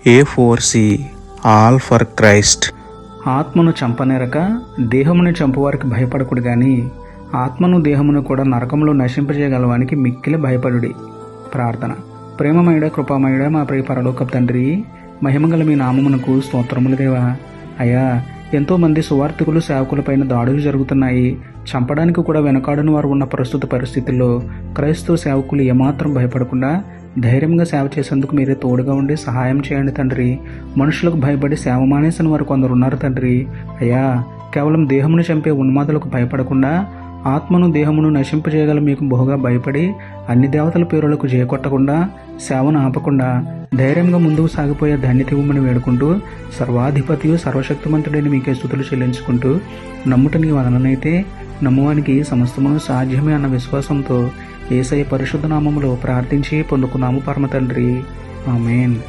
A4C all for Christ. ఆత్మను చంపనేరక దేహమును చంపువారికి భయపడకుడు గాని ఆత్మను దేహమును కూడా నరకంలో నశింపజేయగలవానికి మిక్కిలి భయపడుడి. ప్రార్థన. ప్రేమమయుడ కృపామయుడ మా ప్రియ పరలోకపు తండ్రి, మహిమగల మీ నామమునకు స్తోత్రములు దేవా. అయ్యా, ఎంతోమంది సువార్థికులు సేవకులపైన దాడులు జరుగుతున్నాయి. చంపడానికి కూడా వెనకాడని వారు ఉన్న ప్రస్తుత పరిస్థితుల్లో క్రైస్తవ సేవకులు ఏమాత్రం భయపడకుండా ధైర్యంగా సేవ చేసేందుకు మీరే తోడుగా ఉండి సహాయం చేయండి తండ్రి. మనుషులకు భయపడి సేవ మానేసిన వారు కొందరు ఉన్నారు తండ్రి. అయ్యా, కేవలం దేహమును చంపే ఉన్మాదులకు భయపడకుండా ఆత్మను దేహమును నశింపజేయగల మీకు బహుగా భయపడి అన్ని దేవతల పేరులకు జయకొట్టకుండా సేవను ఆపకుండా ధైర్యంగా ముందుకు సాగిపోయే ధన్యత ఇవ్వమని వేడుకుంటూ సర్వాధిపతియు సర్వశక్తిమంతుడైన మీకే స్తుతులు చెల్లించుకుంటూ నమ్ముట నీ వలననైతే నమ్మువానికి సమస్తమును సాధ్యమే అన్న విశ్వాసంతో యేసయ్య పరిశుద్ధ నామములో ప్రార్థించి పొందుకున్నాము పరమ తండ్రి. ఆమేన్.